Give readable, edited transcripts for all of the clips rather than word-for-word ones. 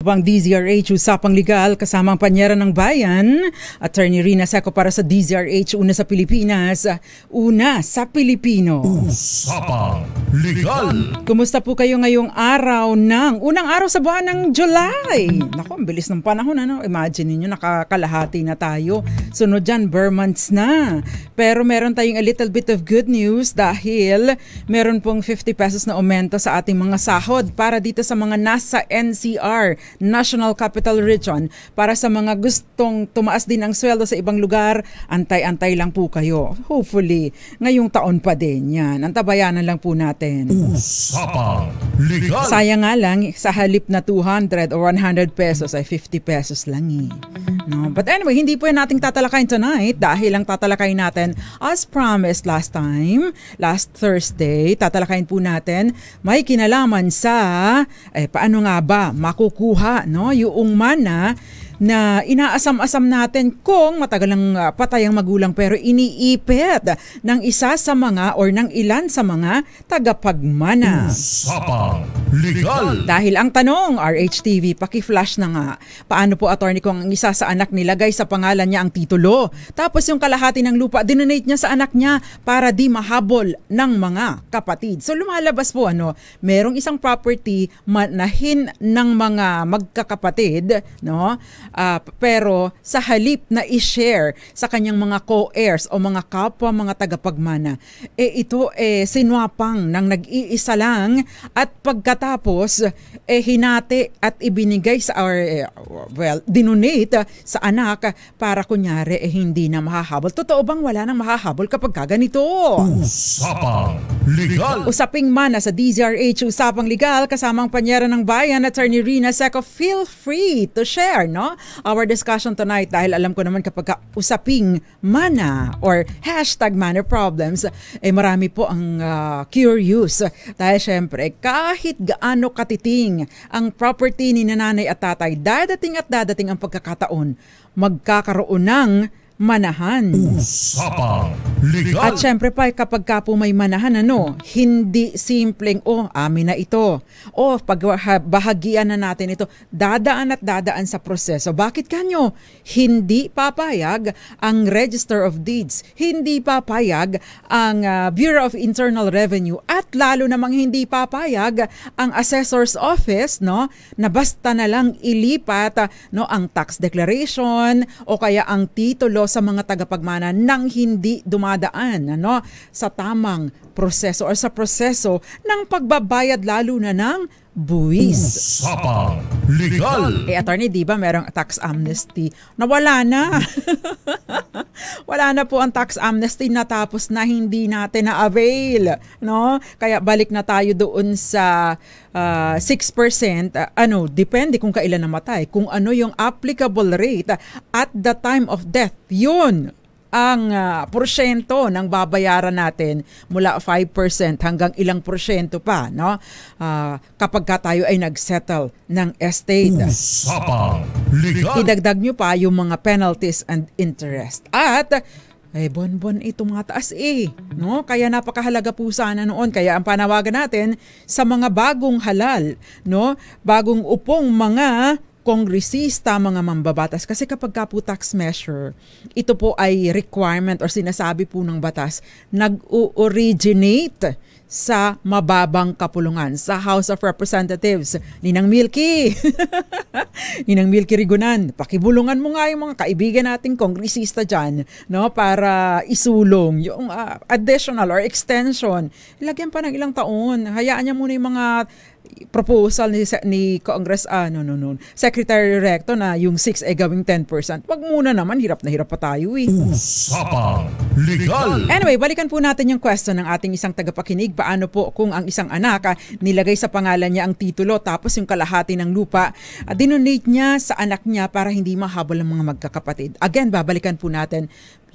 Bang DZRH Usapang Legal kasama ang panyera ng bayan, Attorney Rina Seco para sa DZRH, una sa Pilipinas, una sa Pilipino. Usapang Legal. Kumusta po kayo ngayong unang araw sa buwan ng July? Naku, ang bilis ng panahon, ano? Imagine niyo nakakalahati na tayo. Sunod dyan, bare months na. Pero meron tayong a little bit of good news dahil meron pong 50 pesos na aumento sa ating mga sahod para dito sa mga nasa NCR, National Capital Region. Para sa mga gustong tumaas din ang sweldo sa ibang lugar, antay-antay lang po kayo. Hopefully, ngayong taon pa din yan. Antabayanan lang po natin. Usapang Legal. Sayang nga lang, sa halip na 200 or 100 pesos ay 50 pesos lang eh. No? But anyway, hindi po yan nating tatalakayin tonight dahil ang tatalakayin natin, as promised last Thursday, tatalakayin po natin, may kinalaman sa, paano nga ba makukuha yung mana na inaasam-asam natin kung matagal ng patay ang magulang pero iniipit ng isa sa mga or ng ilan sa mga tagapagmana. Usapang Legal. Dahil ang tanong, RHTV, paki-flash na nga, paano po, attorney, kung ang isa sa anak nilagay sa pangalan niya ang titulo, tapos yung kalahati ng lupa, dinonate niya sa anak niya para di mahabol ng mga kapatid. So lumalabas po, merong isang property manahin ng mga magkakapatid, pero sa halip na i-share sa kanyang mga co-heirs o mga kapwa mga tagapagmana, ito sinwapang ng nag-iisa lang at pagkatapos hinati at ibinigay sa dinonate sa anak para kunyari hindi na mahahabol. Totoo bang wala nang mahahabol kapag kaganito? Usapang Legal. Usaping mana sa DZRH Usapang Legal kasamang panyera ng bayan, Attorney Rina Seco. Feel free to share our discussion tonight dahil alam ko naman kapag usaping mana or #mana problems, marami po ang curious dahil syempre kahit gaano katiting ang property ni nanay at tatay, dadating ang pagkakataon magkakaroon ng manahan. Usapang Legal. At syempre pa, kapag ka po may manahan, hindi simpleng, amin na ito. Pagbahagian na natin ito. Dadaan sa proseso. Bakit kanyo? Hindi papayag ang Register of Deeds. Hindi papayag ang Bureau of Internal Revenue. At lalo namang hindi papayag ang Assessor's Office, na basta na lang ilipat ang tax declaration o kaya ang titulo sa mga tagapagmana nang hindi dumadaan sa tamang proseso or sa proseso ng pagbabayad lalo na ng buwis. Usapang Legal. Attorney, di ba merong tax amnesty? Nawala na. Wala na po ang tax amnesty, natapos na, hindi natin na-avail. Kaya balik na tayo doon sa 6%. Depende kung kailan namatay. Kung ano yung applicable rate at the time of death. Yun ang porsyento ng babayaran natin mula 5% hanggang ilang porsyento pa kapag tayo ay nag-settle ng estate. Usapang Legal. Idagdag nyo pa yung mga penalties and interest. At bon-bon tumataas Kaya napakahalaga po sana noon. Kaya ang panawagan natin sa mga bagong halal, bagong upong mga kongresista, mga mambabatas. Kasi kapag ka po tax measure, ito po ay requirement or sinasabi po ng batas, nag-originate sa mababang kapulungan. Sa House of Representatives, Ninang Milky. Ninang Milky Rigunan, pakibulungan mo nga yung mga kaibigan nating kongresista dyan, para isulong yung additional or extension. Lagyan pa ng ilang taon. Hayaan niya muna yung mga proposal ni Congress, Secretary Recto na yung 6 gawing 10%. Wag muna naman, hirap na hirap pa tayo Usapang Legal. Anyway, balikan po natin yung question ng ating isang tagapakinig. Paano po kung ang isang anak nilagay sa pangalan niya ang titulo tapos yung kalahati ng lupa dinonate niya sa anak niya para hindi mahabol ng mga magkakapatid. Again, babalikan po natin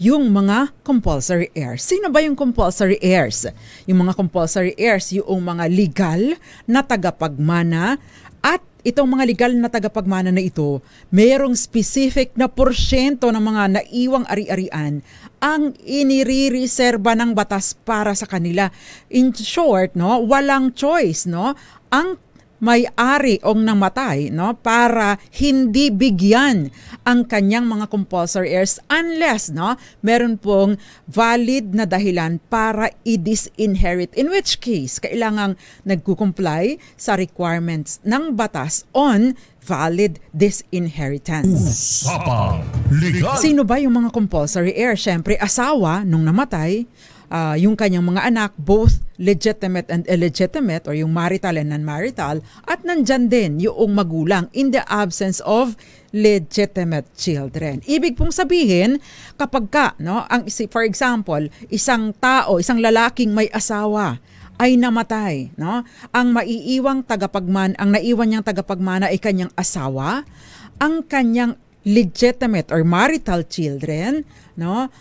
yung mga compulsory heirs. Sino ba yung compulsory heirs? Yung mga compulsory heirs, yung mga legal na tagapagmana, at itong mga legal na tagapagmana na ito, mayroong specific na porsyento ng mga naiwang ari-arian ang inirireserba ng batas para sa kanila. In short, walang choice, ang may-ari o namatay, no, para hindi bigyan ang kanyang mga compulsory heirs unless, no, meron pong valid na dahilan para i-disinherit, in which case kailangang nagkukumply sa requirements ng batas on valid disinheritance. Usapang Legal. Sino ba yung mga compulsory heir? Siyempre, asawa nung namatay, yung kanyang mga anak, both legitimate and illegitimate, or yung marital and non-marital, at nandyan din yung magulang in the absence of legitimate children. Ibig pong sabihin, kapag ka, no, for example, isang tao, isang lalaking may asawa, ay namatay, no? Ang naiwan niyang tagapagmana ay kanyang asawa, ang kanyang legitimate or marital children, no?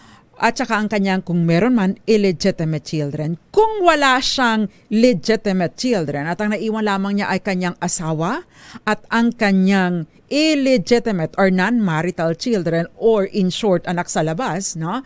At saka ang kanyang, kung meron man, illegitimate children. Kung wala siyang legitimate children at ang naiwan lamang niya ay kanyang asawa at ang kanyang illegitimate or non-marital children, or in short, anak sa labas, no?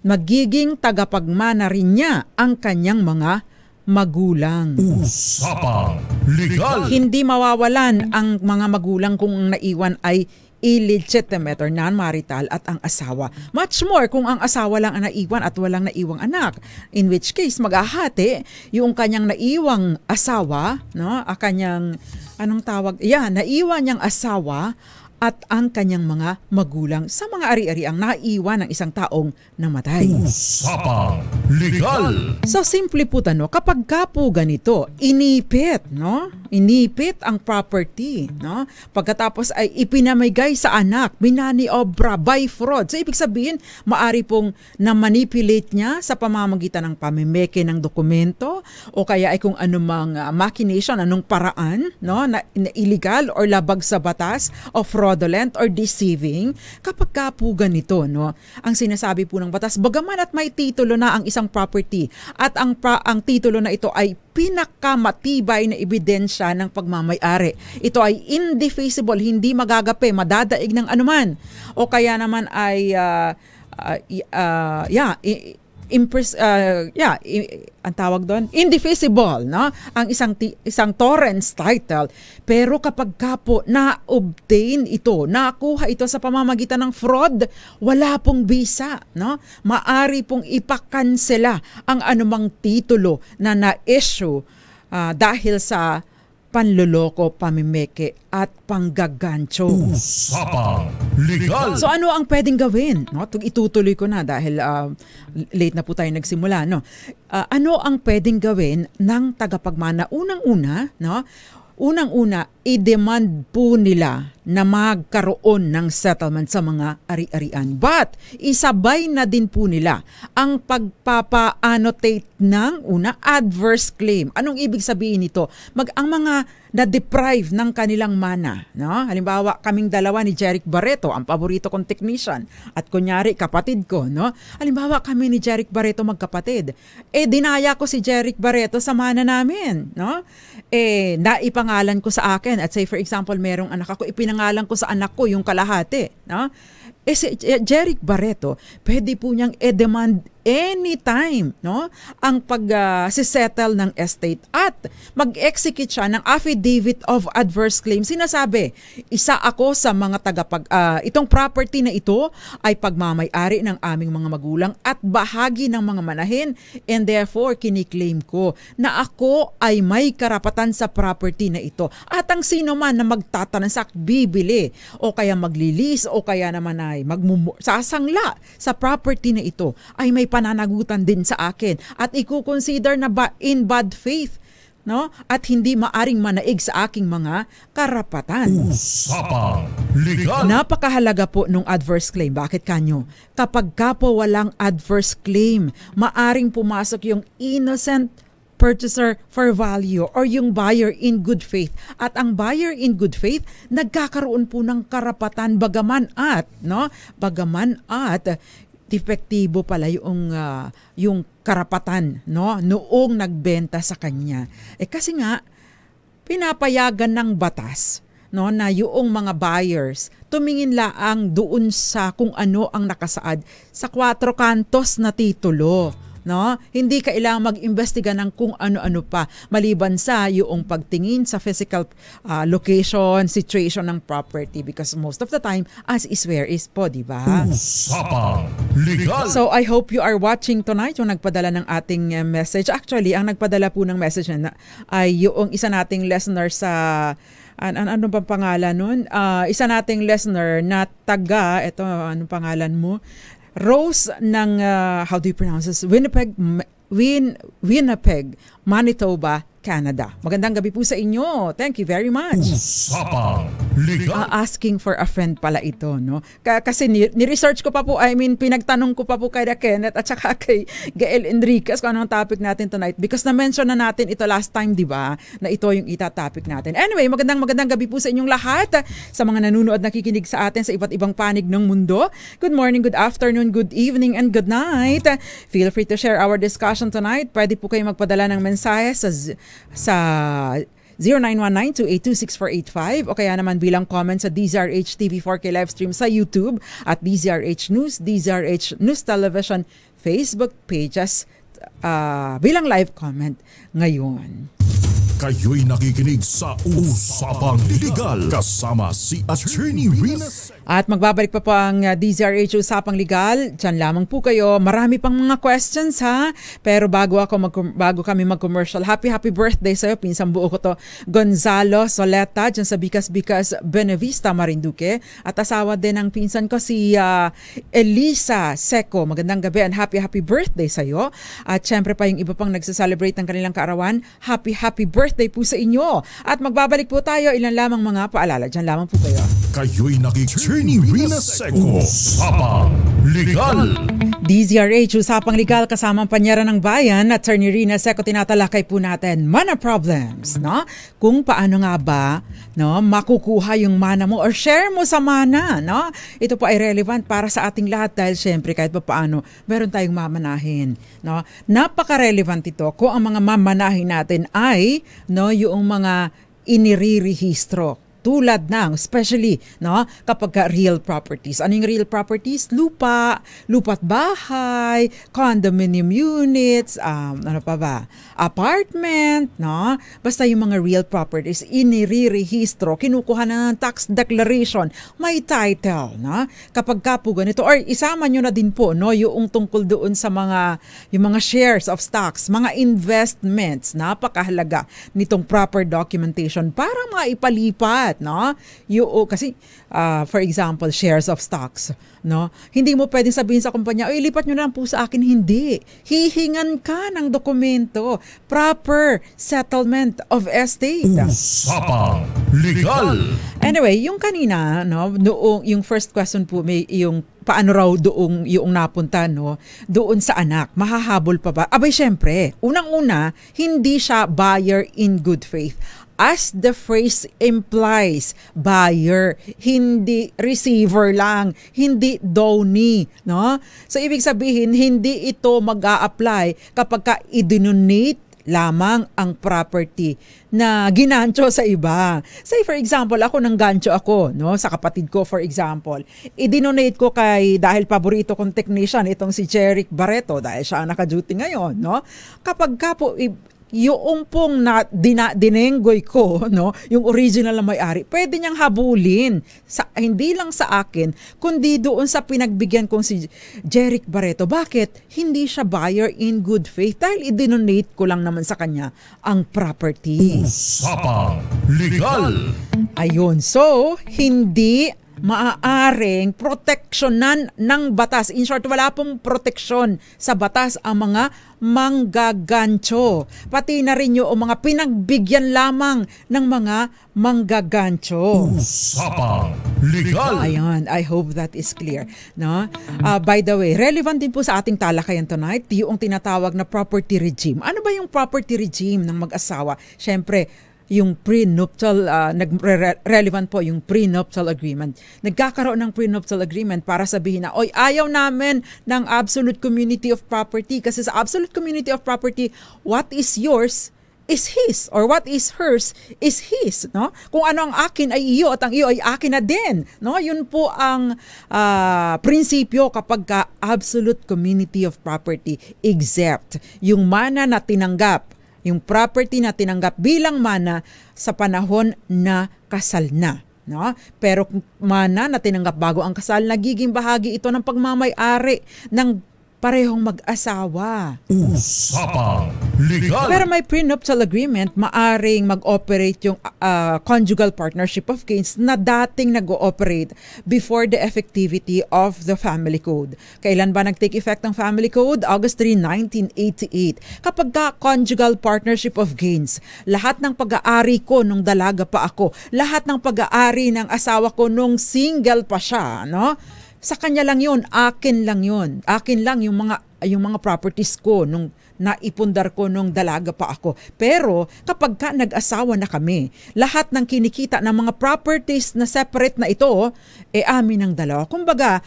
Magiging tagapagmana rin niya ang kanyang mga magulang. Usapang Legal. Hindi mawawalan ang mga magulang kung ang naiwan ay illegitimate or non-marital at ang asawa. Much more kung ang asawa lang ang naiwan at walang naiwang anak. In which case, maghahati yung kanyang naiwang asawa, no? Ang kanyang, naiwan niyang asawa at ang kanyang mga magulang sa mga ari-ariang naiwan ng isang taong namatay. Usapang Legal. So simple po kapag ka po ganito, inipit ang property, no? Pagkatapos ay ipinamigay sa anak, minaniobra by fraud. So ibig sabihin, maari pong na-manipulate niya sa pamamagitan ng pamimeke ng dokumento o kaya ay kung anumang machination, anong paraan, no, na illegal or labag sa batas o fraudulent or deceiving. Kapag ka po ganito, no, ang sinasabi po ng batas, bagaman at may titulo na ang isang property at ang titulo na ito ay pinakamatibay na ebidensya ng pagmamay-ari. Ito ay indefeasible, hindi magagape, madadaig ng anuman. O kaya naman ay ang tawag doon, indefeasible, no? Ang isang torrents title. Pero kapag kapo na-obtain ito, nakuha ito sa pamamagitan ng fraud, wala pong bisa, no? Maari pong ipakansela ang anumang titulo na na-issue dahil sa panloloko, pamimeke at panggagancho. Usapang Legal. So ano ang pwedeng gawin? No? Itutuloy ko na dahil late na po tayo nagsimula. No? Ano ang pwedeng gawin ng tagapagmana? Unang-una, i-demand po nila na magkaroon ng settlement sa mga ari-arian. But isabay na din po nila ang pagpapa-annotate ng adverse claim. Anong ibig sabihin nito? Ang mga na-deprive ng kanilang mana. No? Halimbawa, kaming dalawa ni Jeric Barreto, ang paborito kong technician, at kunyari, kapatid ko. No? Halimbawa, kami ni Jeric Barreto magkapatid. Dinaya ko si Jeric Barreto sa mana namin. No? Naipangalan ko sa akin. At say, for example, merong anak ako, ipinangalan ko sa anak ko yung kalahati. No? Si Jeric Barreto, pwede po niyang demand anytime, no, ang pag-settle ng estate at mag-execute siya ng affidavit of adverse claim. Sinasabi, isa ako sa mga itong property na ito ay pagmamay-ari ng aming mga magulang at bahagi ng mga manahin, and therefore kiniklaim ko na ako ay may karapatan sa property na ito. At ang sino man na magtatansak, bibili o kaya maglilis o kaya naman ay sasangla sa property na ito ay may pananagutan din sa akin at i-consider na in bad faith, no? At hindi maaring manaig sa aking mga karapatan. Usapang Legal. Napakahalaga po nung adverse claim. Bakit kanyo? Kapag ka po walang adverse claim, maaring pumasok yung innocent purchaser for value or yung buyer in good faith. At ang buyer in good faith, nagkakaroon po ng karapatan bagaman at depektibo pala yung karapatan, no, noong nagbenta sa kanya. Kasi nga pinapayagan ng batas, no, na yung mga buyers tumingin laang doon sa kung ano ang nakasaad sa 4 kantos na titulo, no? Hindi kailangang mag-imbestiga ng kung ano-ano pa maliban sa yung pagtingin sa physical location, situation ng property because most of the time as is where is po, di ba? Usapang Legal. So I hope you are watching tonight yung nagpadala ng ating message. Actually, ang nagpadala po ng message na ay yung isa nating listener sa ano bang pangalan nun? Isa nating listener na taga, ito, anong pangalan mo? Rose ng, how do you pronounce this? Winnipeg, Manitoba, Canada. Magandang gabi po sa inyo. Thank you very much. Usapang Legal. Asking for a friend pala ito, no? Kasi ni-research ko pa po, pinagtanong ko pa po kay Kenneth at saka kay Gael Enriquez kung anong topic natin tonight because na-mention na natin ito last time, di ba? Na ito yung ita-topic natin. Anyway, magandang gabi po sa inyong lahat sa mga nanonood, nakikinig sa atin sa iba't ibang panig ng mundo. Good morning, good afternoon, good evening, and good night. Feel free to share our discussion tonight. Pwede po kayo magpadala ng mensahe sa 0919-282-6485 o kaya naman bilang comment sa DZRH TV4K live stream sa YouTube at DZRH News, DZRH News Television Facebook pages bilang live comment ngayon. Kayo'y nakikinig sa Usapang Legal kasama si Attorney Rina. At magbabalik pa po ang DZRH Usapang Legal. Diyan lamang po kayo. Marami pang mga questions ha. Pero bago kami mag-commercial, happy birthday sa'yo. Pinsang buo ko to. Gonzalo Soleta, dyan sa Bikas Benavista, Marinduque. At asawa din ng pinsan ko si Elisa Seco. Magandang gabi and happy birthday sa'yo. At syempre pa yung iba pang nagsaselebrate ng kanilang kaarawan. Happy birthday po sa inyo. At magbabalik po tayo. Ilan lamang mga paalala. Diyan lamang po kayo. Kayo'y Attorney Rina Seco. Usapang Legal. DZRH Usapang Legal kasama ang Panyera ng Bayan. Attorney Rina Seco, tinatalakay po natin mana problems, no? Kung paano nga ba, no, makukuha yung mana mo or share mo sa mana, no? Ito po ay relevant para sa ating lahat dahil syempre kahit pa paano meron tayong mamanahin, no? Napaka-relevant ito kung ang mga mamanahin natin ay, no, yung mga inirirehistro. Tulad ng, especially, no, kapag real properties. Ano yung real properties? Lupa't bahay, condominium units, ano pa ba? Apartment, no? Basta yung mga real properties, inirerehistro, kinukuha na ng tax declaration, may title, no? Kapag po ganito, or isama nyo na din po, no, yung tungkol doon sa yung mga shares of stocks, mga investments, napakahalaga nitong proper documentation para maipalipat, no? Kasi for example, shares of stocks, no? Hindi mo pwedeng sabihin sa kumpanya, "Oy, lipat niyo na lang po sa akin." Hindi. Hihingan ka ng dokumento, proper settlement of estate. Usapang Legal. Anyway, yung kanina, no, yung first question po, may yung paano raw doong yung napunta, no, doon sa anak, mahahabol pa ba? Abay, syempre, unang-una, hindi siya buyer in good faith. As the phrase implies, buyer, hindi receiver lang, hindi donee, no? So ibig sabihin, hindi ito mag-a-apply kapag ka i-donate lamang ang property na ginancho sa iba. Say for example, ako nang gancho ako, no, sa kapatid ko for example. I-donate ko dahil paborito kong technician itong si Jeric Barreto dahil siya ang naka-duty ngayon, no? Kapag ka po yung pong dinenggoy ko, no, yung original na may-ari, pwede niyang habulin. Hindi lang sa akin, kundi doon sa pinagbigyan kong si Jeric Barreto. Bakit? Hindi siya buyer in good faith dahil i-donate ko lang naman sa kanya ang property. Usapang Legal. Ayun. So, hindi maaaring proteksyonan ng batas. In short, wala pong proteksyon sa batas ang mga manggagancho. Pati na rin yung mga pinagbigyan lamang ng mga manggagancho. Usapang Legal. Ayan, I hope that is clear. No? By the way, relevant din po sa ating talakayan tonight, yung tinatawag na property regime. Ano ba yung property regime ng mag-asawa? Siyempre, yung prenuptial, relevant po yung prenuptial agreement. Nagkakaroon ng prenuptial agreement para sabihin na, oy, ayaw namin ng absolute community of property kasi sa absolute community of property, what is yours is his, or what is hers is his, no? Kung ano ang akin ay iyo at ang iyo ay akin na din, no? Yun po ang prinsipyo kapag ka absolute community of property, except yung mana na tinanggap, yung property na tinanggap bilang mana sa panahon na kasal na. No? Pero mana na tinanggap bago ang kasal, nagiging bahagi ito ng pagmamay-ari ng parehong mag-asawa. Usapang Legal. Pero may prenuptial agreement, maaring mag-operate yung conjugal partnership of gains na dating nag-ooperate before the effectivity of the Family Code. Kailan ba nag-take effect ang Family Code? August 3, 1988. Kapag ka conjugal partnership of gains, lahat ng pag-aari ko nung dalaga pa ako, lahat ng pag-aari ng asawa ko nung single pa siya, no? Sa kanya lang yun, akin lang yun. Akin lang yung mga properties ko nung naipundar ko nung dalaga pa ako. Pero kapag ka nag-asawa na kami, lahat ng kinikita ng mga properties na separate na ito, amin ang dalawa. Kumbaga,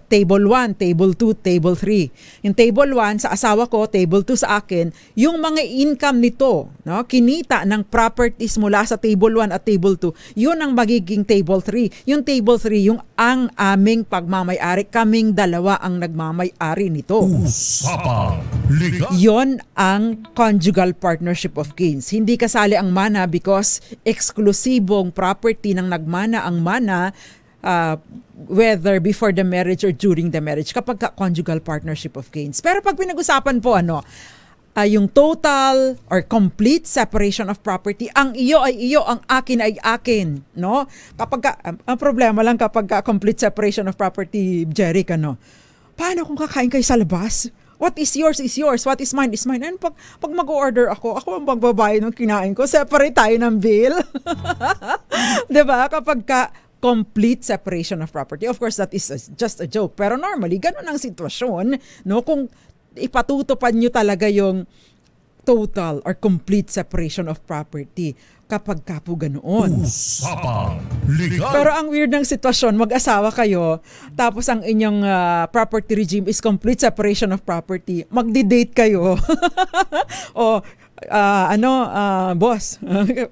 table 1, table 2, table 3. Yung table 1 sa asawa ko, table 2 sa akin, yung mga income nito, no, kinita ng properties mula sa table 1 at table 2, yun ang magiging table 3. Yung table 3, yung ang aming pagmamay-ari, kaming dalawa ang nagmamay-ari nito. Usapang Legal. Yon ang conjugal partnership of gains. Hindi kasali ang mana because eksklusibong property ng nagmana ang mana, whether before the marriage or during the marriage, kapag conjugal partnership of gains. Pero pag pinag-usapan po yung total or complete separation of property, ang iyo ay iyo, ang akin ay akin, no? Ang problema lang kapag complete separation of property, Jeric, paano kung kakain kayo sa labas? What is yours is yours. What is mine is mine. And pag mag-order ako ang magbabayad ng kinain ko. Separate tayo ng bill. Diba? Kapag complete separation of property. Of course, that is just a joke. Pero normally, ganun ang sitwasyon. No? Kung ipatutupad nyo talaga yung total or complete separation of property kapag po ganoon. Usapang Legal. Pero ang weird ng sitwasyon, mag-asawa kayo, tapos ang inyong property regime is complete separation of property. Magdi-date kayo. Boss,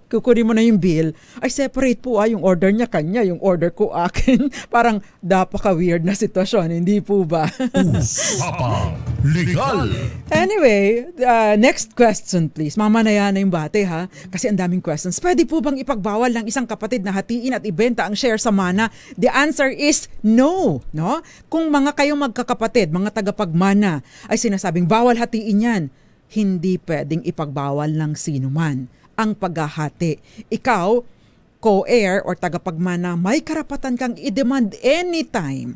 kukunin mo na yung bill. Ay, separate po yung order niya kanya, yung order ko akin. Parang napaka-weird na sitwasyon, hindi po ba? Usapang Legal. Anyway, next question please. Mamaya na yung bate ha, kasi ang daming questions. Pwede po bang ipagbawal ng isang kapatid na hatiin at ibenta ang share sa mana? The answer is no. No? Kung mga kayong magkakapatid, mga tagapagmana, ay sinasabing bawal hatiin yan, hindi pwedeng ipagbawal ng sino man ang paghahati. Ikaw, co-heir or tagapagmana, may karapatan kang i-demand anytime,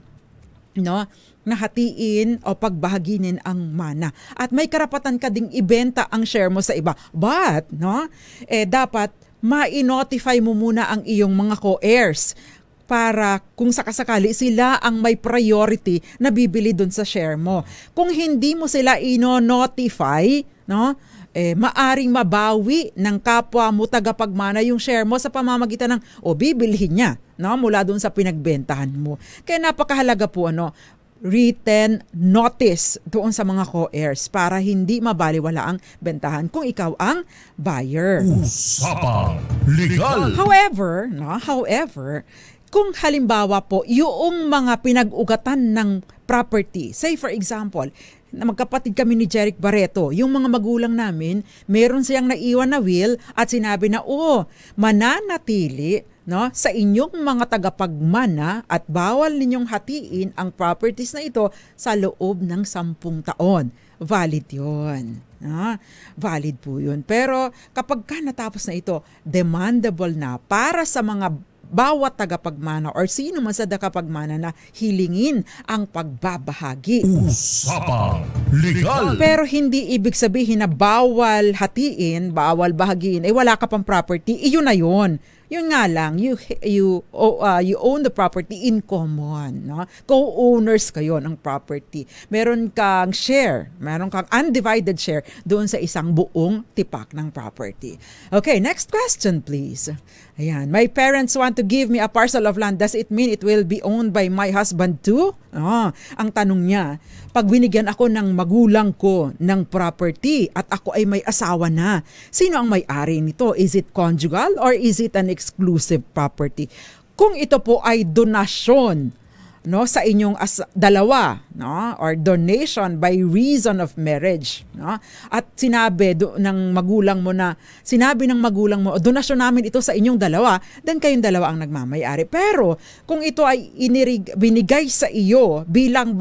no, na hatiin o pagbahaginin ang mana. At may karapatan ka ding ibenta ang share mo sa iba. But, no, dapat ma-notify mo muna ang iyong mga co-heirs para kung sakasakali sila ang may priority na bibili dun sa share mo. Kung hindi mo sila ino-notify, no, maaring mabawi ng kapwa mo tagapagmana yung share mo sa pamamagitan ng bibilhin niya, no, mula dun sa pinagbentahan mo. Kaya napakahalaga po written notice doon sa mga co-heirs para hindi mabaliwala ang bentahan kung ikaw ang buyer. Usapang Legal. However, kung halimbawa po yung mga pinag-ugatan ng property, say for example, na magkapatid kami ni Jeric Barreto, yung mga magulang namin, meron siyang naiwan na will at sinabi na, mananatili, no, sa inyong mga tagapagmana at bawal ninyong hatiin ang properties na ito sa loob ng 10 taon. Valid yun. Valid po yun. Pero kapag natapos na ito, demandable na para sa mga bawat tagapagmana or sino man sa tagapagmana na hilingin ang pagbabahagi. Usapang Legal. Pero hindi ibig sabihin na bawal hatiin, bawal bahagiin, wala ka pang property, iyon na yun. Yun nga lang, you own the property in common, no? Co-owners kayo ng property. Meron kang share, meron kang undivided share doon sa isang buong tipak ng property. Okay, next question please. Ayan, my parents want to give me a parcel of land. Does it mean it will be owned by my husband too? Ang tanong niya, pag binigyan ako ng magulang ko ng property at ako ay may asawa na, sino ang may-ari nito? Is it conjugal or is it an exclusive property? Kung ito po ay donasyon, no, sa inyong dalawa, no, or donation by reason of marriage, no, at sinabi ng magulang mo donasyon namin ito sa inyong dalawa, then kayong dalawa ang nagmamay-ari. Pero kung ito ay binigay sa iyo bilang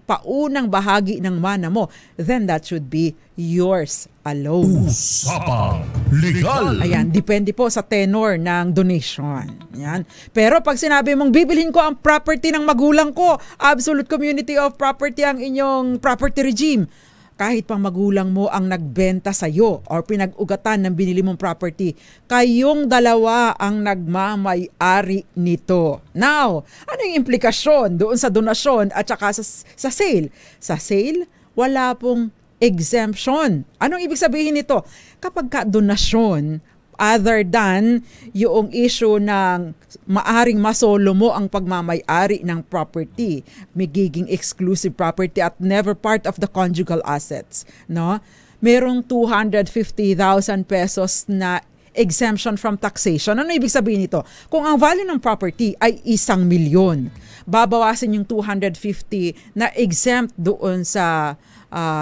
paunang bahagi ng mana mo, then that should be yours alone. Usapang Legal. Ayan, depende po sa tenor ng donation. Ayan. Pero pag sinabi mong bibilhin ko ang property ng magulang ko, absolute community of property ang inyong property regime. Kahit pang magulang mo ang nagbenta sa iyo or pinag-ugatan ng binili mong property, kayong dalawa ang nagmamay-ari nito. Now, ano yung implikasyon doon sa donasyon at saka sa sale? Sa sale, wala pong exemption. Anong ibig sabihin nito? Kapag donasyon, other than yung issue ng maaring masolo mo ang pagmamay-ari ng property, magiging exclusive property at never part of the conjugal assets, no? Merong 250,000 pesos na exemption from taxation. Ano ibig sabihin nito? Kung ang value ng property ay 1,000,000, babawasin yung 250 na exempt doon sa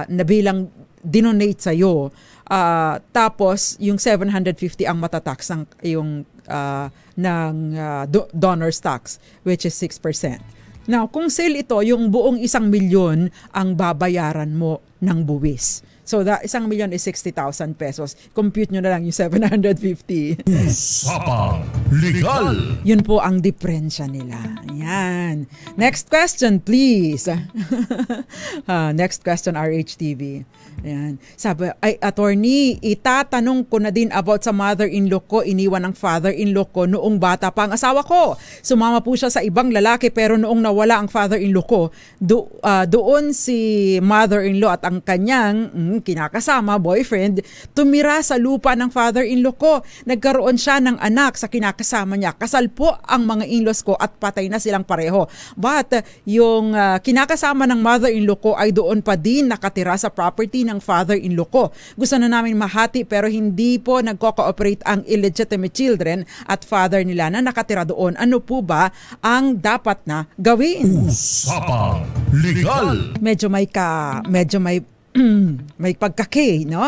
na bilang dinonate sa'yo. Tapos yung 750 ang matatax ng donor's tax, which is 6%. Now, kung sale ito, yung buong 1,000,000 ang babayaran mo ng buwis. So, 1,000,000 is 60,000 pesos. Compute nyo na lang yung 750. Usapang Legal. Yun po ang diferensya nila. Ayan. Next question, please. Next question, RHTV. Ayan. Sabi, attorney, itatanong ko na din about sa mother-in-law ko. Iniwan ng father-in-law ko noong bata pa ang asawa ko. Sumama po siya sa ibang lalaki pero noong nawala ang father-in-law ko, doon si mother-in-law at ang kanyang kinakasama, boyfriend, tumira sa lupa ng father-in-law ko. Nagkaroon siya ng anak sa kinakasama niya. Kasal po ang mga in-laws ko at patay na silang pareho. But yung kinakasama ng mother-in-law ko ay doon pa din nakatira sa property ng father-in-law ko. Gusto na namin mahati pero hindi po nagko-cooperate ang illegitimate children at father nila na nakatira doon. Ano po ba ang dapat na gawin? Usapang Legal. Medyo may pagkake, no?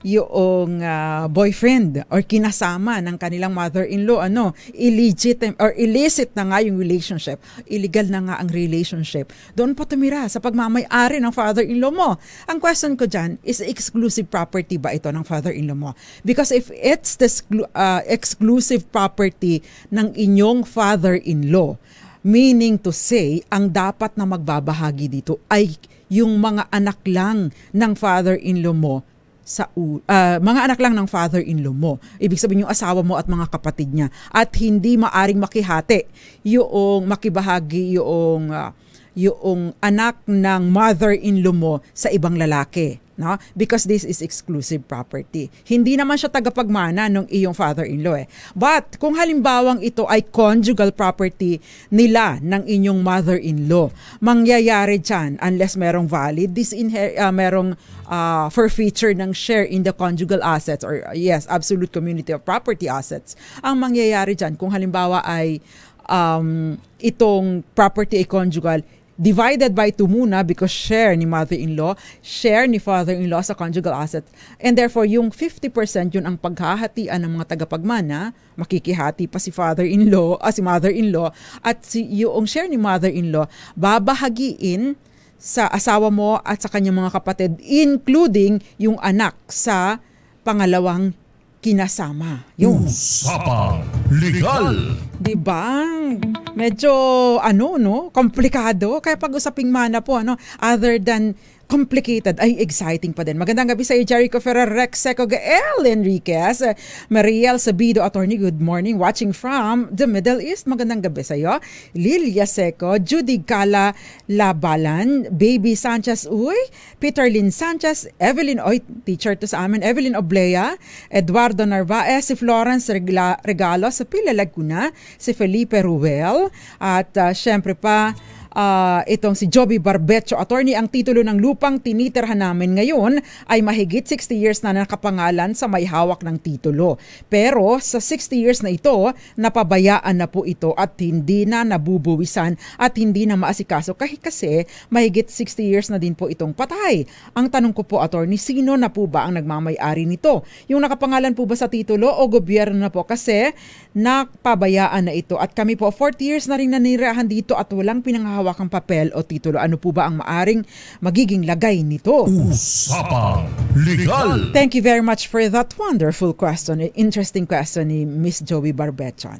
Yung boyfriend or kinasama ng kanilang mother-in-law, illegitimate or illicit na nga yung relationship. Illegal na nga ang relationship. Doon pa tumira sa pagmamay-ari ng father-in-law mo. Ang question ko dyan, is exclusive property ba ito ng father-in-law mo? Because if it's the exclusive property ng inyong father-in-law, meaning to say, ang dapat na magbabahagi dito ay yung mga anak lang ng father-in-law mo mga anak lang ng father-in-law mo. Ibig sabihin yung asawa mo at mga kapatid niya. At hindi maaring makihati yung makibahagi yung anak ng mother-in-law mo sa ibang lalaki. No? Because this is exclusive property. Hindi naman siya tagapagmana ng iyong father-in-law. But kung halimbawang ito ay conjugal property nila ng inyong mother-in-law, mangyayari dyan unless merong valid, merong forfeiture ng share in the conjugal assets or absolute community of property assets. Ang mangyayari dyan kung halimbawa ay itong property ay conjugal, divided by 2 muna because share ni mother-in-law, share ni father-in-law sa conjugal assets. And therefore, yung 50% yun ang paghahatian ng mga tagapagmana, makikihati pa si father-in-law, si mother-in-law, at yung share ni mother-in-law, babahagiin sa asawa mo at sa kanyang mga kapatid, including yung anak sa pangalawang kinasama. Yung Usapang Legal. Diba? Medyo komplikado. Kaya pag-usaping mana po, other than complicated ay exciting pa din. Magandang gabi sa iyo, Jericho Ferrer, Rex Seco, Gael Enriquez, Mariel Sabido, attorney, good morning. Watching from the Middle East, magandang gabi sa iyo. Lilia Seco, Judy Gala Labalan, Baby Sanchez, Peter Lynn Sanchez, Evelyn, teacher to sa amin, Evelyn Oblea, Eduardo Narvaez, si Florence Regalo sa Pila Laguna, si Felipe Ruel, at syempre pa, itong si Joby Barbecho, attorney, ang titulo ng lupang tinitirhan namin ngayon ay mahigit 60 years na nakapangalan sa may hawak ng titulo. Pero sa 60 years na ito, napabayaan na po ito at hindi na nabubuwisan at hindi na maasikaso kasi mahigit 60 years na din po itong patay. Ang tanong ko po, attorney, sino na po ba ang nagmamay-ari nito? Yung nakapangalan po ba sa titulo o gobyerno na po? Kasi napabayaan na ito at kami po 40 years na rin nanirahan dito at walang pinanghahawak ang papel o titulo. Ano po ba ang maaring magiging lagay nito? Usapang Legal. Thank you very much for that wonderful question. Interesting question ni Miss Joey Barbecho.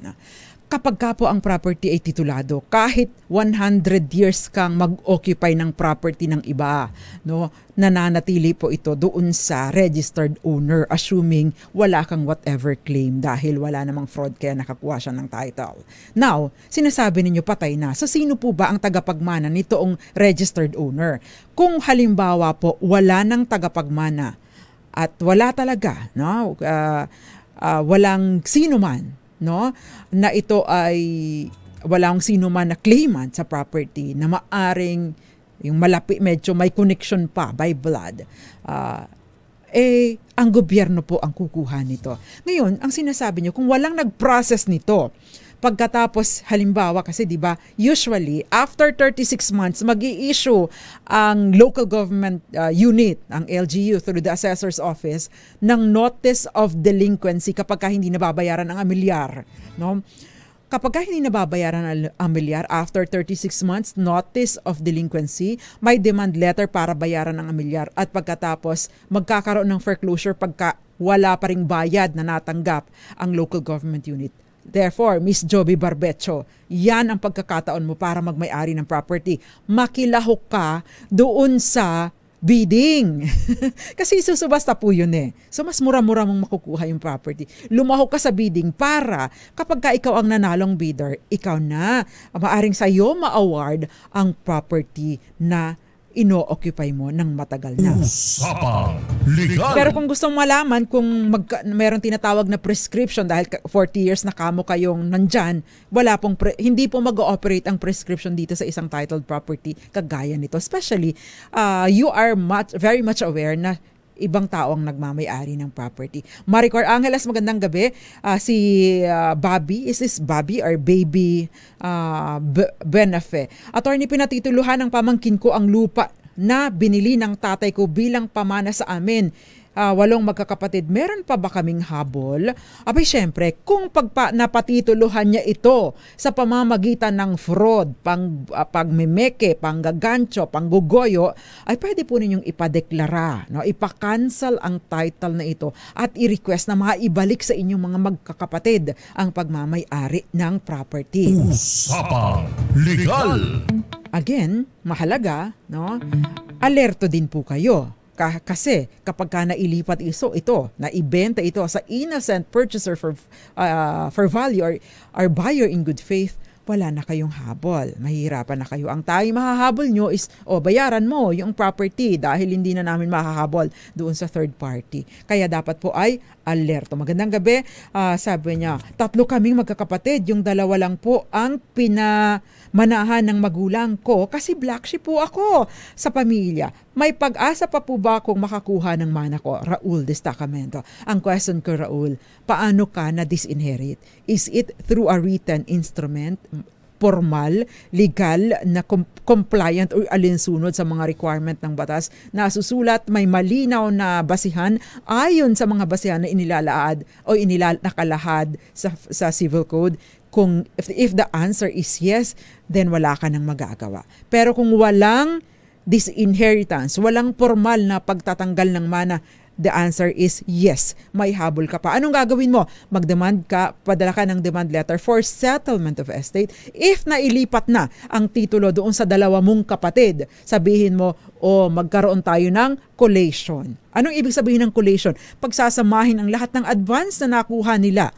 Kapag ka po ang property ay titulado, kahit 100 years kang mag-occupy ng property ng iba, no, nananatili po ito doon sa registered owner, assuming wala kang whatever claim dahil wala namang fraud kaya nakakuha siya ng title. Now, sinasabi ninyo patay na. So sino po ba ang tagapagmana nitoong registered owner? Kung halimbawa po wala nang tagapagmana at wala talaga, no, walang sino man, no, na ito ay walang sino man na claimant sa property na maaring yung malapit, medyo may connection pa by blood, ang gobyerno po ang kukuha nito. Ngayon, ang sinasabi nyo, kung walang nag-process nito, pagkatapos halimbawa kasi 'di ba, usually after 36 months magi-issue ang local government unit, ang LGU through the assessor's office ng notice of delinquency kapag hindi nababayaran ang amilyar, no? Kapag hindi nababayaran ang amilyar after 36 months, notice of delinquency, may demand letter para bayaran ang amilyar at pagkatapos magkakaroon ng foreclosure pagka wala pa ring bayad na natanggap ang local government unit. Therefore, Miss Joby Barbecho, yan ang pagkakataon mo para magmay-ari ng property. Makilahok ka doon sa bidding. Kasi susubasta po yun eh. So mas mura-mura mong makukuha yung property. Lumahok ka sa bidding para kapag ka ikaw ang nanalong bidder, ikaw na. Maaring sa'yo ma-award ang property na ino-occupy mo ng matagal na. Usapang Legal. Pero kung gusto mo malaman kung meron tinatawag na prescription dahil 40 years na kamo kayong nandyan, wala pong hindi po mag-ooperate ang prescription dito sa isang titled property kagaya nito. Especially, you are very much aware na ibang tao ang nagmamay-ari ng property. Maricor Angeles, magandang gabi. Si Bobby, is this Bobby or Baby Benefe? Attorney, pinatituluhan ng pamangkin ko ang lupa na binili ng tatay ko bilang pamana sa amin. 8 magkakapatid, meron pa ba kaming habol? Abay, syempre, kung napatituluhan niya ito sa pamamagitan ng fraud, pagmimeke, panggagancho, panggugoyo, ay pwede po ninyong ipadeklara, no? Ipakancel ang title na ito at i-request na maibalik sa inyong mga magkakapatid ang pagmamay-ari ng property. Usapang Legal. Again, mahalaga, no? Alerto din po kayo. Kasi kapag ka nailipat ito, naibenta ito sa innocent purchaser for value or buyer in good faith, wala na kayong habol. Mahihirapan na kayo. Ang tayong mahahabol nyo is, bayaran mo yung property dahil hindi na namin mahahabol doon sa third party. Kaya dapat po ay alerto. Magandang gabi. Sabi niya, 3 kaming magkakapatid. Yung 2 lang po ang pinamanahan ng magulang ko kasi black sheep po ako sa pamilya. May pag-asa pa po ba kung makakuha ng mana ko? Raul Destacamento. Ang question ko, Raul, paano ka na disinherit? Is it through a written instrument, formal, legal, na compliant o alinsunod sa mga requirement ng batas na susulat, may malinaw na basihan ayon sa mga basihan na inilalaad o nakalahad sa civil code? Kung if the answer is yes, then wala ka nang magagawa. Pero kung walang disinheritance, walang formal na pagtatanggal ng mana, The answer is yes, may habol ka pa. Anong gagawin mo? Magdemand ka, padala ka ng demand letter for settlement of estate. If nailipat na ang titulo doon sa dalawa mong kapatid, sabihin mo, magkaroon tayo ng collation. Anong ibig sabihin ng collation? Pagsasamahin ang lahat ng advance na nakuha nila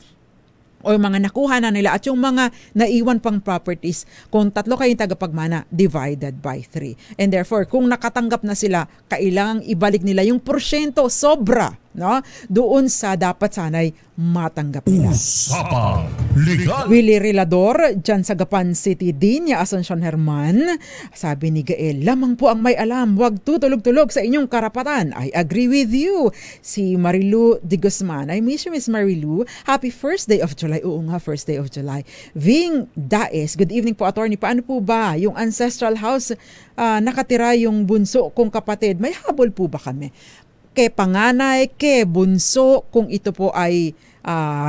o mga nakuha na nila at yung mga naiwan pang properties, kung 3 kayong tagapagmana, divided by 3. And therefore, kung nakatanggap na sila, kailangang ibalik nila yung porsyento sobra, no? Doon sa dapat sanay matanggap nila. Usapang Legal. Willie Rilador, dyan sa Gapan City din, ya Asuncion Herman, sabi ni Gael, lamang po ang may alam, huwag tutulog-tulog sa inyong karapatan. I agree with you. Si Marilu de Guzman, I miss you, Miss Marilu. Happy first day of July. Oo nga, first day of July. Ving Daes, good evening po, attorney. Paano po ba yung ancestral house nakatira yung bunso kong kapatid? May habol po ba kami? Ke panganay, ke bunso, kung ito po ay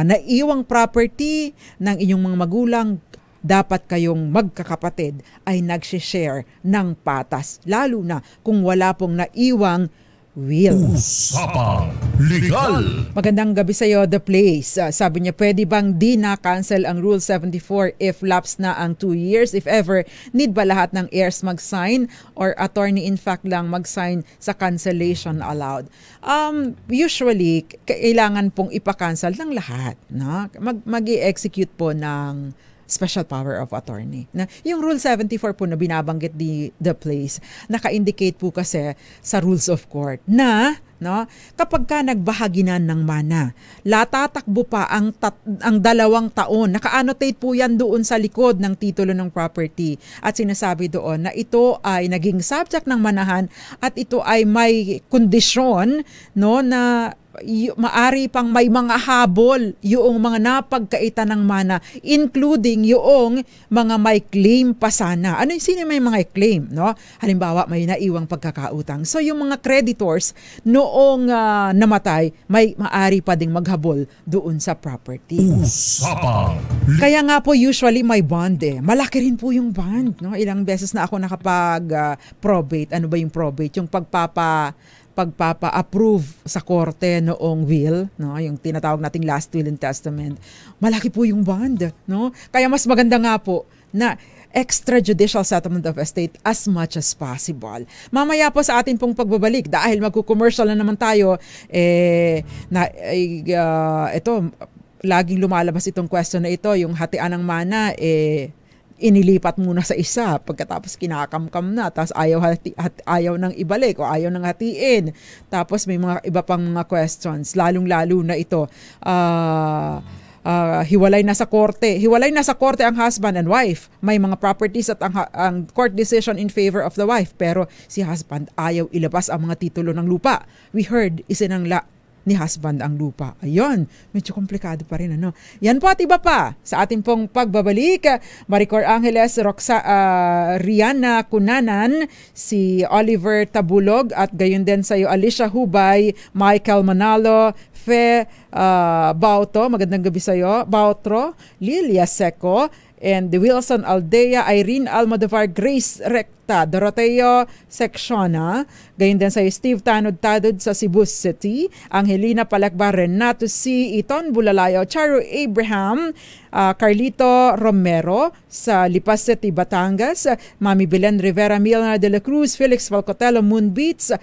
naiwang property ng inyong mga magulang, dapat kayong magkakapatid ay nagsishare ng patas. Lalo na kung wala pong naiwang will. Usapang Legal. Magandang gabi sa iyo, The Place. Sabi niya, pwede bang di na-cancel ang Rule 74 if lapse na ang 2 years? If ever, need ba lahat ng heirs mag-sign or attorney in fact lang mag-sign sa cancellation allowed? Usually, kailangan pong ipa-cancel ng lahat. No? Mag-i-execute po ng special power of attorney. Na yung Rule 74 po na binabanggit di The Place, naka-indicate po kasi sa rules of court na kapag ka nagbahaginan ng mana, latatakbo pa ang 2 taon. Naka-annotate po yan doon sa likod ng titulo ng property at sinasabi doon na ito ay naging subject ng manahan at ito ay may kondisyon na maari pang may mga habol yung mga napagkaitan ng mana, including yung mga may claim pa sana. Sino may mga claim? No? Halimbawa, may naiwang pagkakautang. So yung mga creditors noong namatay, may maari pa ding maghabol doon sa property. Usapang Kaya nga po usually may bond Malaki rin po yung bond. No? Ilang beses na ako nakapag-probate. Ano ba yung probate? Yung pagpapa-approve sa korte noong will, yung tinatawag nating last will and testament, malaki po yung bond. No? Kaya mas maganda nga po na extrajudicial settlement of estate as much as possible. Mamaya po sa atin pong pagbabalik, dahil magko-commercial na naman tayo, ito, laging lumalabas itong question na ito, yung hatian ng mana, inilipat muna sa isa pagkatapos kinakamkam na tapos ayaw nang ibalik o ayaw nang hatiin. Tapos may mga iba pang mga questions, lalong-lalo na ito hiwalay na sa korte ang husband and wife, may mga properties at ang court decision in favor of the wife, pero si husband ayaw ilabas ang mga titulo ng lupa. We heard isinangla ni husband ang lupa. Ayun, medyo komplikado pa rin. Yan po at iba pa sa ating pong pagbabalik. Maricor Angeles, Rihanna Cunanan, si Oliver Tabulog at gayon din sa iyo Alicia Hubay, Michael Manalo, Fe Bauto, magandang gabi sa iyo, Bautro, Lilia Seco, and Wilson Aldea, Irene Almodovar, Grace Recta, Doroteo Secciona, gayon din sa Steve Tanod-Tadod sa Cebu City, Angelina Palakbar, Renato C. Iton Bulalayo, Charo Abraham, Carlito Romero sa Lipas City, Batangas, Mami Belen Rivera, Milna de la Cruz, Felix Valcotelo, Moonbeats,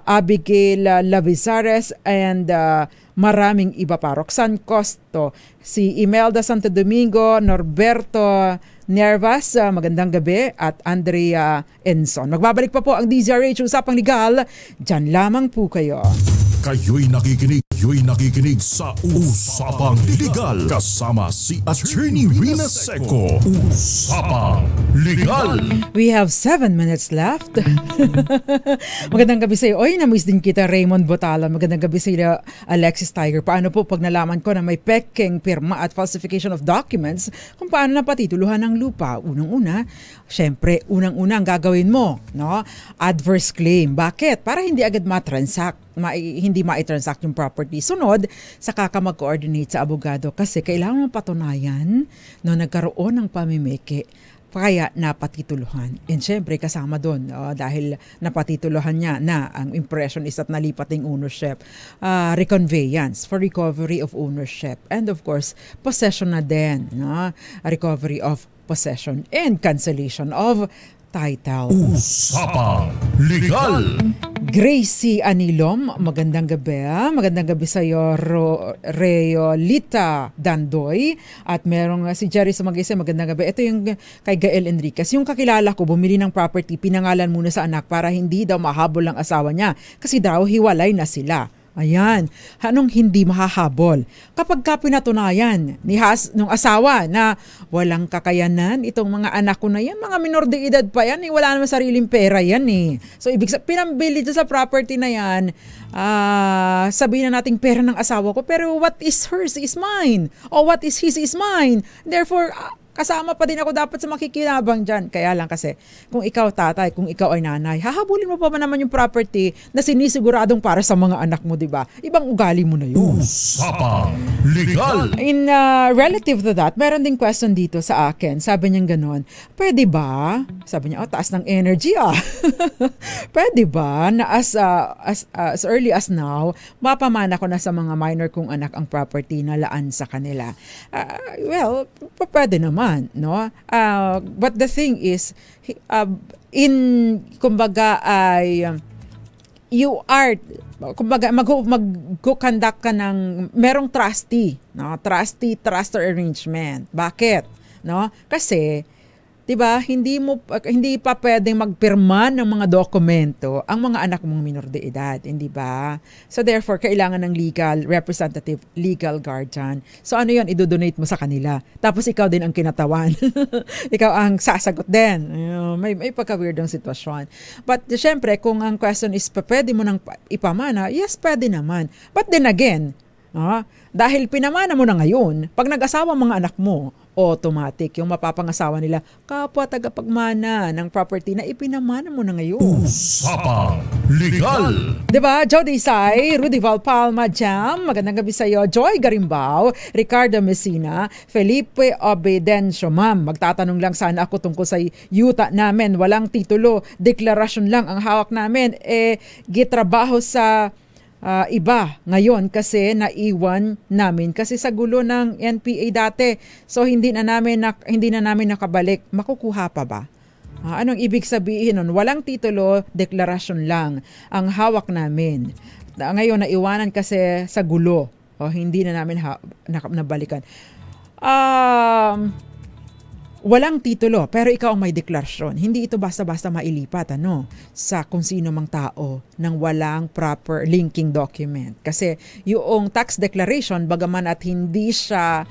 Abigail Lavizares, and maraming iba pa. Roxanne Costo, si Imelda Santo Domingo, Norberto Nervas, magandang gabi, at Andrea Enson. Magbabalik pa po ang DZRH Usapang Legal. Diyan lamang po kayo. Kayo'y nakikinig sa Usapang Legal kasama si Attorney Rina Seco. Usapang Legal. We have 7 minutes left. Magandang gabi sa iyo. Oy, namiss din kita, Raymond Botala. Magandang gabi sa iyo, Alexis Tiger. Paano po pag nalaman ko na may peking pirma at falsification of documents, kung paano napatituluhan ng lupa? Unang-una ang gagawin mo, adverse claim. Bakit? Para hindi agad matransact. Hindi ma-transact yung property. Sunod, saka ka mag-coordinate sa abogado kasi kailangan mong patunayan na nagkaroon ng pamimiki kaya napatituluhan. And syempre kasama doon dahil napatituluhan niya na ang impression is at nalipat ng ownership, reconveyance for recovery of ownership, and of course possession na din, recovery of possession and cancellation of title. Usapang Legal. Gracie Anilom, magandang gabi. Magandang gabi sa iyo, Reolita Dandoy. At merong si Jerry Sumagise, magandang gabi. Ito yung kay Gael Enriquez. Yung kakilala ko, bumili ng property, pinangalan muna sa anak para hindi daw mahabol ang asawa niya. Kasi daw hiwalay na sila. Ayan, anong hindi mahahabol? Kapag ka pinatunayan nung asawa na walang kakayanan, itong mga anak ko na yan, mga minor de edad pa yan, wala naman sariling pera yan eh. So ibig sabihin, pinambili dyan sa property na yan, sabihin na nating pera ng asawa ko, pero what is hers is mine. O what is his is mine. Therefore, kasama pa din ako dapat sa makikinabang dyan. Kaya lang kasi, kung ikaw tatay, kung ikaw ay nanay, hahabulin mo pa ba naman yung property na sinisiguradong para sa mga anak mo, di ba? Ibang ugali mo na yun. Usapang Legal. In relative to that, meron ding question dito sa akin. Sabi niya gano'n, pwede ba? Sabi niya, taas ng energy pwede ba na as early as now, mapamana ko na sa mga minor kong anak ang property na laan sa kanila? Well, pwede naman. No? But the thing is, kumbaga ay you are, kumbaga mag-conduct ka ng merong trustee, no? Trustor arrangement. Bakit? No? Kasi 'di ba, hindi pa pwedeng magpirma ng mga dokumento ang mga anak mong minor de edad, hindi ba? So therefore, kailangan ng legal representative, legal guardian. So ano 'yon, idodonate mo sa kanila. Tapos ikaw din ang kinatawan. Ikaw ang sasagot din. May pagka-weirdong sitwasyon. But syempre, kung ang question is pwede mo nang ipamana, yes, pwede naman. But then again, dahil pinamana mo na ngayon, pag nag-asawa mga anak mo, automatic yung mapapangasawa nila kapwa tagapagmana ng property na ipinamana mo na ngayon. Usapang Legal. Diba? Jody Say, Rudy Valpalma Jam, magandang gabi sa iyo. Joy Garimbao, Ricardo Messina, Felipe Obedencio. Ma'am, magtatanong lang sana ako tungkol sa yuta namin. Walang titulo, deklarasyon lang ang hawak namin. Gitrabaho sa iba ngayon kasi naiwan namin kasi sa gulo ng NPA dati. So hindi na namin nakabalik. Makukuha pa ba? Anong ibig sabihin nun? Walang titulo, deklarasyon lang ang hawak namin. Ngayon naiwanan kasi sa gulo. Hindi na namin nabalikan. Walang titulo, pero ikaw ang may deklarasyon. Hindi ito basta-basta mailipat sa kung sino mang tao nang walang proper linking document. Kasi yung tax declaration, bagaman at hindi siya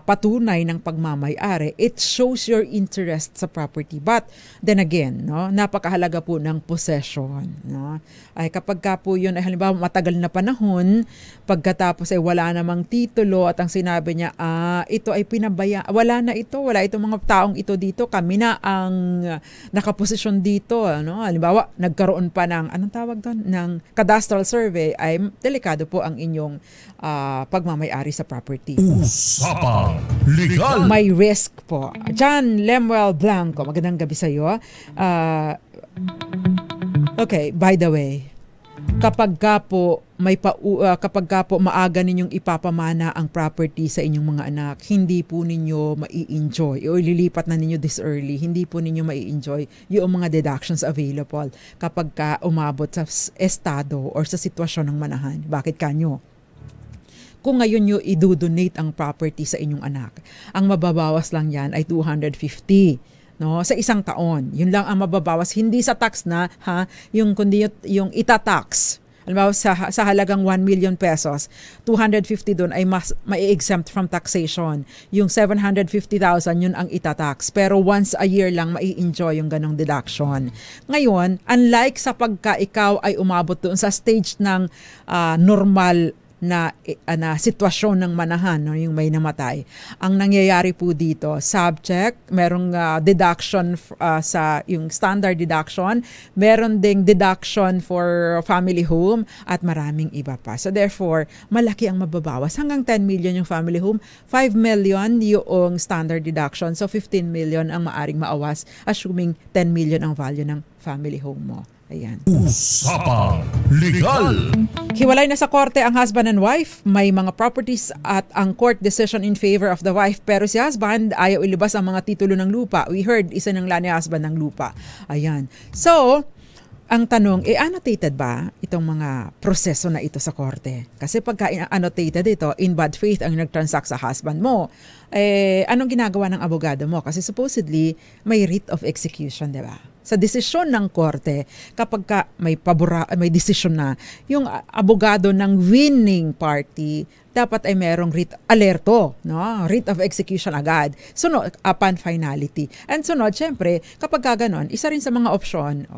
patunay ng pagmamay-ari, it shows your interest sa property. But then again, napakahalaga po ng possession. Ay kapag ka po yun, ay halimbawa matagal na panahon, pagkatapos ay wala namang titulo at ang sinabi niya, ito ay wala itong mga taong ito dito, kami na ang nakaposisyon dito. Halimbawa, nagkaroon pa ng, anong tawag doon, ng cadastral survey, ay delikado po ang inyong pagmamay-ari sa property. Usapang Legal. May risk po. John Lemuel Blanco, magandang gabi sa iyo. Okay, by the way, kapag ka po maaga ninyong ipapamana ang property sa inyong mga anak, hindi po ninyo mai-enjoy o ililipat na ninyo this early, hindi po ninyo mai-enjoy yung mga deductions available kapag ka umabot sa estado or sa sitwasyon ng manahan. Bakit kanyo? Kung ngayon nyo i-donate ang property sa inyong anak, ang mababawas lang yan ay 250 sa isang taon. Yun lang ang mababawas, hindi sa tax na kundi yung itatax. Halimbawa sa halagang 1 million pesos, 250 doon ay mai-exempt from taxation. Yung 750,000 yun ang itatax. Pero once a year lang mai-enjoy yung ganong deduction. Ngayon, unlike sa pagka ikaw ay umabot doon sa stage ng normal na sitwasyon ng manahan, no, yung may namatay. Ang nangyayari po dito, subject, merong deduction sa yung standard deduction, meron ding deduction for family home at maraming iba pa. So therefore, malaki ang mababawas. Hanggang 10 million yung family home, 5 million yung standard deduction. So 15 million ang maaring maawas, assuming 10 million ang value ng family home mo. Ayan. Usapang Legal. Hiwalay na sa korte ang husband and wife. May mga properties at ang court decision in favor of the wife. Pero si husband ayaw ilibas ang mga titulo ng lupa. We heard isa ng ni husband ng lupa. Ayan. So, ang tanong, annotated ba itong mga proseso na ito sa korte? Kasi pagka annotated ito, in bad faith ang nag-transact sa husband mo, anong ginagawa ng abogado mo? Kasi supposedly, may writ of execution, di ba? Sa desisyon ng korte, kapag may desisyon na, yung abogado ng winning party, dapat ay merong writ alerto, no? Writ of execution agad. Sunod, upon finality. And sunod, syempre, kapag gano'n, isa rin sa mga opsyon,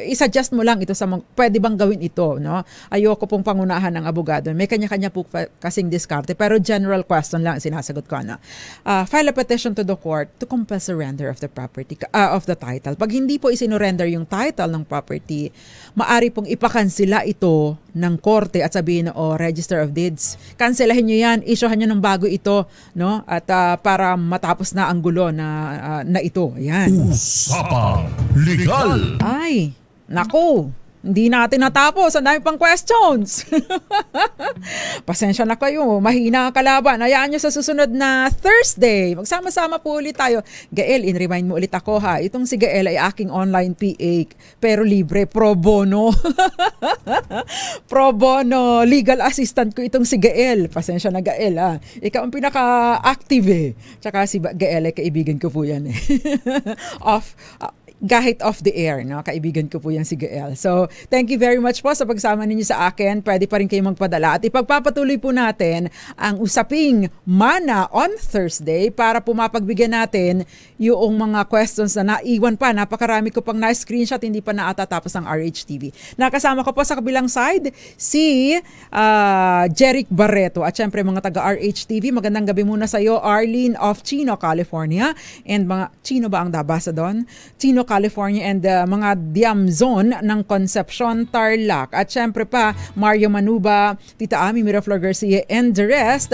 i-suggest mo lang ito sa pwede bang gawin ito, no? Ayoko pong pangunahan ng abogado. May kanya-kanya po kasing diskarte, pero general question lang sinasagot ko na. File a petition to the court to compel surrender of the property of the title. Pag hindi po isinurrender yung title ng property, maari pong ipakansela ito ng korte at sabihin na Register of Deeds. Kanselahin niyo yan, issuehan niyo ng bago ito, no? At para matapos na ang gulo na ito. Yan. Usapang Legal. Ay, naku, hindi natin natapos. Ang dami pang questions. Pasensya na kayo. Mahina ang kalaban. Hayaan nyo sa susunod na Thursday. Magsama-sama po ulit tayo. Gael, in-remind mo ulit ako ha. Itong si Gael ay aking online PA. Pero libre, pro bono. Pro bono. Legal assistant ko itong si Gael. Pasensya na Gael ha. Ikaw ang pinaka-active eh. Tsaka si Gael ay kaibigan ko po yan eh. Kahit off the air, no? Kaibigan ko po yan si Gael. So, thank you very much po sa pagsama ninyo sa akin. Pwede pa rin kayo magpadala. At ipagpapatuloy po natin ang usaping mana on Thursday para pumapagbigyan natin yung mga questions na naiwan pa. Napakarami ko pang na-screenshot, hindi pa naatatapos ang RHTV. Nakasama ko po sa kabilang side si Jeric Barreto at syempre mga taga RHTV. Magandang gabi muna sa iyo, Arlene of Chino, California. And mga Chino ba ang nabasa doon? Chino, California and mga Diam Zone ng Concepcion, Tarlac. At syempre pa, Mario Manuba, Tita Ami, Miraflor Garcia and the rest.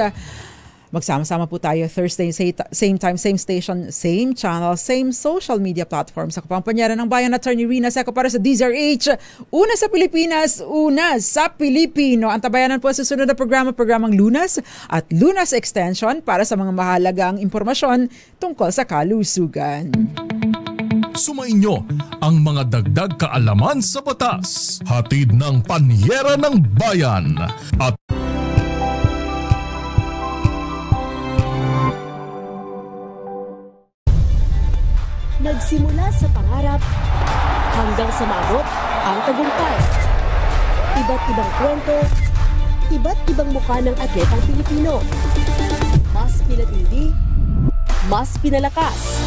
Magsama-sama po tayo Thursday, same time, same station, same channel, same social media platforms. Sa kapampanyara ng bayan, Attorney Rina Seco para sa DZRH. Una sa Pilipinas, una sa Pilipino. Ang tabayanan po sa susunod na programang Lunas at Lunas Extension para sa mga mahalagang impormasyon tungkol sa kalusugan. Sumainyo ang mga dagdag kaalaman sa batas. Hatid ng Panyera ng Bayan. At nagsimula sa pangarap hanggang sa maabot ang tagumpay. Iba't ibang kwento, iba't ibang mukha ng atletang Pilipino. Mas pinatindi, mas pinalakas,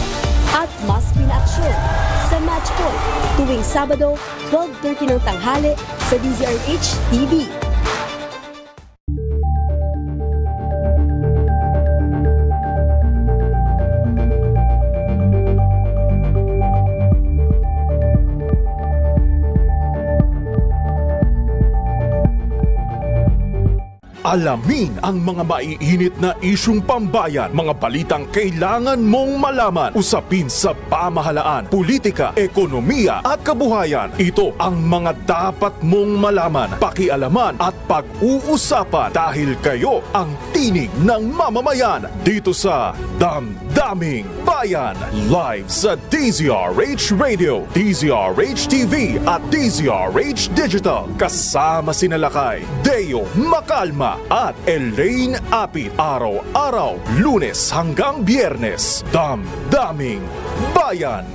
at mas pinaaksyon sa Match Point tuwing Sabado, 12:30 ng tanghali sa DZRH TV. alamin ang mga maiinit na isyung pambayan, mga balitang kailangan mong malaman, usapin sa pamahalaan, politika, ekonomiya at kabuhayan. Ito ang mga dapat mong malaman, pakialaman at pag-uusapan dahil kayo ang tinig ng mamamayan dito sa Damdaming Bayan, live sa DZRH Radio, DZRH TV at DZRH Digital. Kasama sina Lakay, Deo Macalma at Elaine Apit. Araw-araw, Lunes hanggang Biyernes. Damdaming Bayan.